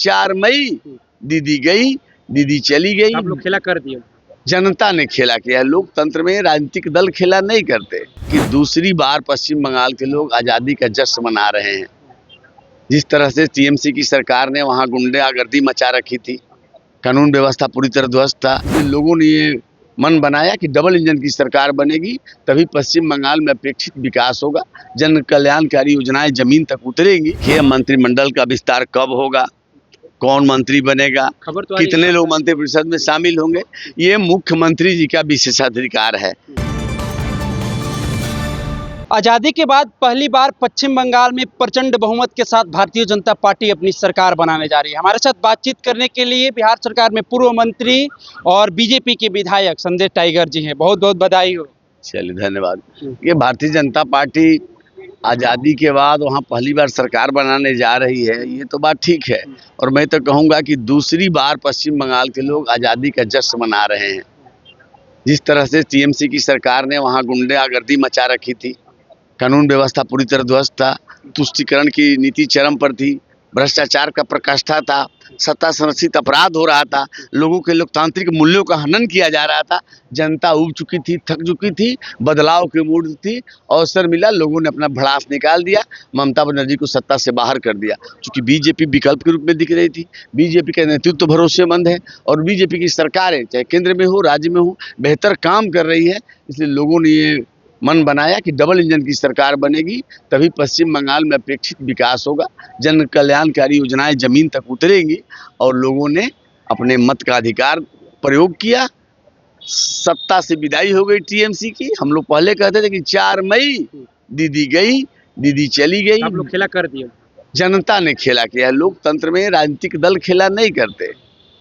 4 मई दीदी गई, दीदी चली गई। आप लोग खेला कर दिए। जनता ने खेला किया। लोकतंत्र में राजनीतिक दल खेला नहीं करते। कि दूसरी बार पश्चिम बंगाल के लोग आज़ादी का जश्न मना रहे हैं। जिस तरह से टीएमसी की सरकार ने वहाँ गुंडागर्दी मचा रखी थी, कानून व्यवस्था पूरी तरह ध्वस्त था, लोगों ने ये मन बनाया कि डबल इंजन की सरकार बनेगी, तभी पश्चिम बंगाल में अपेक्षित विकास होगा, जन कल्याणकारी योजनाएं जमीन तक उतरेंगी। ये मंत्रिमंडल का विस्तार कब होगा, कौन मंत्री बनेगा, खबर तो कितने लोग मंत्रिपरिषद में शामिल होंगे, ये मुख्यमंत्री जी का विशेषाधिकार है। आजादी के बाद पहली बार पश्चिम बंगाल में प्रचंड बहुमत के साथ भारतीय जनता पार्टी अपनी सरकार बनाने जा रही है। हमारे साथ बातचीत करने के लिए बिहार सरकार में पूर्व मंत्री और बीजेपी के विधायक संजय टाइगर जी हैं। बहुत बहुत बधाई हो। चलिए, धन्यवाद। ये भारतीय जनता पार्टी आज़ादी के बाद वहाँ पहली बार सरकार बनाने जा रही है, ये तो बात ठीक है। और मैं तो कहूँगा कि दूसरी बार पश्चिम बंगाल के लोग आज़ादी का जश्न मना रहे हैं। जिस तरह से टीएमसी की सरकार ने वहाँ गुंडागर्दी मचा रखी थी, कानून व्यवस्था पूरी तरह ध्वस्त था, तुष्टीकरण की नीति चरम पर थी, भ्रष्टाचार का प्रकाष्ठा था, सत्ता संरक्षित अपराध हो रहा था, लोगों के लोकतांत्रिक मूल्यों का हनन किया जा रहा था। जनता उब चुकी थी, थक चुकी थी, बदलाव की मूड थी। अवसर मिला, लोगों ने अपना भड़ास निकाल दिया, ममता बनर्जी को सत्ता से बाहर कर दिया। क्योंकि बीजेपी विकल्प के रूप में दिख रही थी, बीजेपी का नेतृत्व भरोसेमंद है और बीजेपी की सरकारें चाहे केंद्र में हो, राज्य में हो, बेहतर काम कर रही है। इसलिए लोगों ने ये मन बनाया कि डबल इंजन की सरकार बनेगी, तभी पश्चिम बंगाल में अपेक्षित विकास होगा, जन कल्याणकारी योजनाएं जमीन तक उतरेंगी। और लोगों ने अपने मत का अधिकार प्रयोग किया। सत्ता से विदाई हो गई टीएमसी की। हम लोग पहले कहते थे कि 4 मई दीदी गई, दीदी चली गई। आप लोग खेला कर दिए। जनता ने खेला किया। लोकतंत्र में राजनीतिक दल खेला नहीं करते।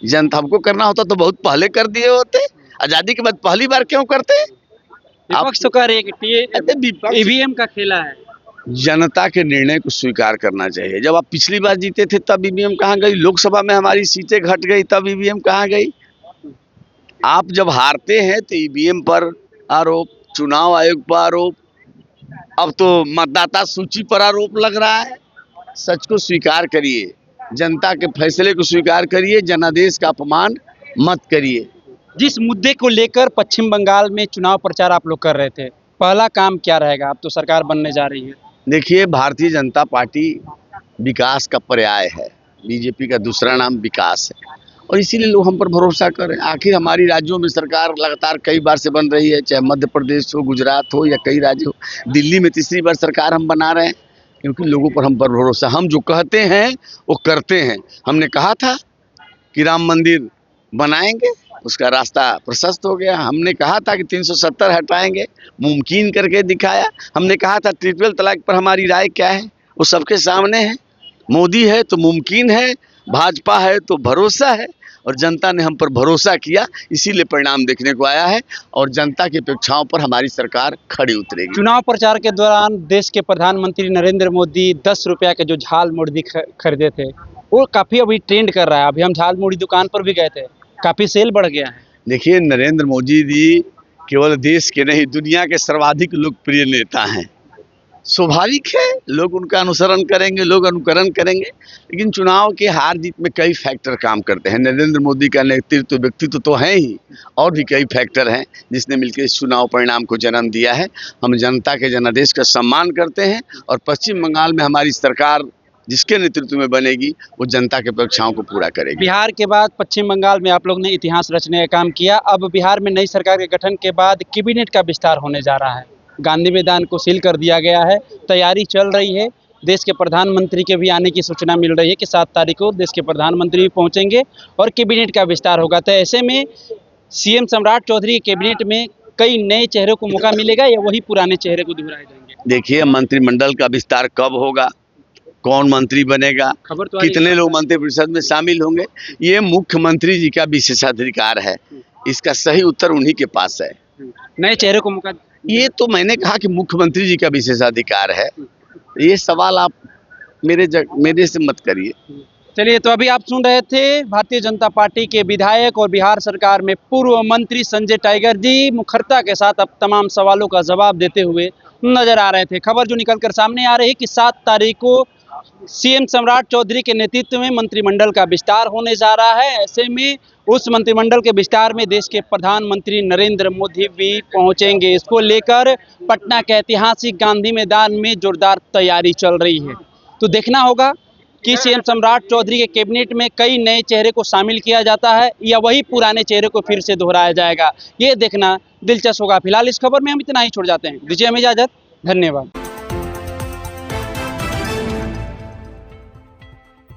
जनता हमको करना होता तो बहुत पहले कर दिए होते। आज़ादी के बाद पहली बार क्यों करते? विपक्ष तो कह रही है कि ईवीएम का खेला है। जनता के निर्णय को स्वीकार करना चाहिए। जब आप पिछली बार जीते थे तब ईवीएम कहाँ गई? लोकसभा में हमारी सीटें घट गई तब ईवीएम कहाँ गई? आप जब हारते हैं तो ईवीएम पर आरोप, चुनाव आयोग पर आरोप, अब तो मतदाता सूची पर आरोप लग रहा है। सच को स्वीकार करिए, जनता के फैसले को स्वीकार करिए, जनादेश का अपमान मत करिए। जिस मुद्दे को लेकर पश्चिम बंगाल में चुनाव प्रचार आप लोग कर रहे थे, पहला काम क्या रहेगा? अब तो सरकार बनने जा रही है। देखिए, भारतीय जनता पार्टी विकास का पर्याय है। बीजेपी का दूसरा नाम विकास है और इसीलिए लोग हम पर भरोसा करें। आखिर हमारी राज्यों में सरकार लगातार कई बार से बन रही है, चाहे मध्य प्रदेश हो, गुजरात हो या कई राज्य हो। दिल्ली में तीसरी बार सरकार हम बना रहे हैं क्योंकि लोगों पर हम पर भरोसा। हम जो कहते हैं वो करते हैं। हमने कहा था कि राम मंदिर बनाएंगे, उसका रास्ता प्रशस्त हो गया। हमने कहा था कि 370 हटाएंगे, मुमकिन करके दिखाया। हमने कहा था ट्रिपल तलाक पर हमारी राय क्या है, वो सबके सामने है। मोदी है तो मुमकिन है, भाजपा है तो भरोसा है और जनता ने हम पर भरोसा किया, इसीलिए परिणाम देखने को आया है और जनता की अपेक्षाओं पर हमारी सरकार खड़ी उतरेगी। चुनाव प्रचार के दौरान देश के प्रधानमंत्री नरेंद्र मोदी 10 रुपया के जो झाल मुर्दी खरीदे थे, वो काफ़ी अभी ट्रेंड कर रहा है। अभी हम झाल मुर्दी दुकान पर भी गए थे, काफ़ी सेल बढ़ गया है। देखिए, नरेंद्र मोदी जी केवल देश के नहीं, दुनिया के सर्वाधिक लोकप्रिय नेता हैं। स्वाभाविक है, लोग उनका अनुसरण करेंगे, लोग अनुकरण करेंगे। लेकिन चुनाव के हार जीत में कई फैक्टर काम करते हैं। नरेंद्र मोदी का नेतृत्व, व्यक्तित्व तो है ही, और भी कई फैक्टर हैं जिसने मिलकर इस चुनाव परिणाम को जन्म दिया है। हम जनता के जनादेश का सम्मान करते हैं और पश्चिम बंगाल में हमारी सरकार जिसके नेतृत्व में बनेगी वो जनता के अपेक्षाओं को पूरा करेगी। बिहार के बाद पश्चिम बंगाल में आप लोग ने इतिहास रचने का काम किया। अब बिहार में नई सरकार के गठन के बाद कैबिनेट का विस्तार होने जा रहा है। गांधी मैदान को सील कर दिया गया है, तैयारी चल रही है। देश के प्रधानमंत्री के भी आने की सूचना मिल रही है कि 7 तारीख को देश के प्रधानमंत्री भी पहुंचेंगे और कैबिनेट का विस्तार होगा। तो ऐसे में सीएम सम्राट चौधरी के कैबिनेट में कई नए चेहरों को मौका मिलेगा या वही पुराने चेहरे को दोहराए जाएंगे? देखिए, मंत्रिमंडल का विस्तार कब होगा, कौन मंत्री बनेगा, खबर तो कितने लोग मंत्रिपरिषद में शामिल होंगे, ये मुख्यमंत्री जी का विशेषाधिकार है। इसका सही उत्तर उन्हीं के पास है। नए चेहरे को मौका, ये तो मैंने कहा कि मुख्यमंत्री जी का विशेषाधिकार है। ये सवाल आप मेरे से मत करिए। चलिए, तो अभी आप सुन रहे थे भारतीय जनता पार्टी के विधायक और बिहार सरकार में पूर्व मंत्री संजय टाइगर जी मुखरता के साथ अब तमाम सवालों का जवाब देते हुए नजर आ रहे थे। खबर जो निकलकर सामने आ रही है कि 7 तारीख को सीएम सम्राट चौधरी के नेतृत्व में मंत्रिमंडल का विस्तार होने जा रहा है। ऐसे में उस मंत्रिमंडल के विस्तार में देश के प्रधानमंत्री नरेंद्र मोदी भी पहुंचेंगे। इसको लेकर पटना के ऐतिहासिक गांधी मैदान में जोरदार तैयारी चल रही है। तो देखना होगा कि सीएम सम्राट चौधरी के कैबिनेट में कई नए चेहरे को शामिल किया जाता है या वही पुराने चेहरे को फिर से दोहराया जाएगा, ये देखना दिलचस्प होगा। फिलहाल इस खबर में हम इतना ही छोड़ जाते हैं। दीजिए हमें इजाजत। धन्यवाद।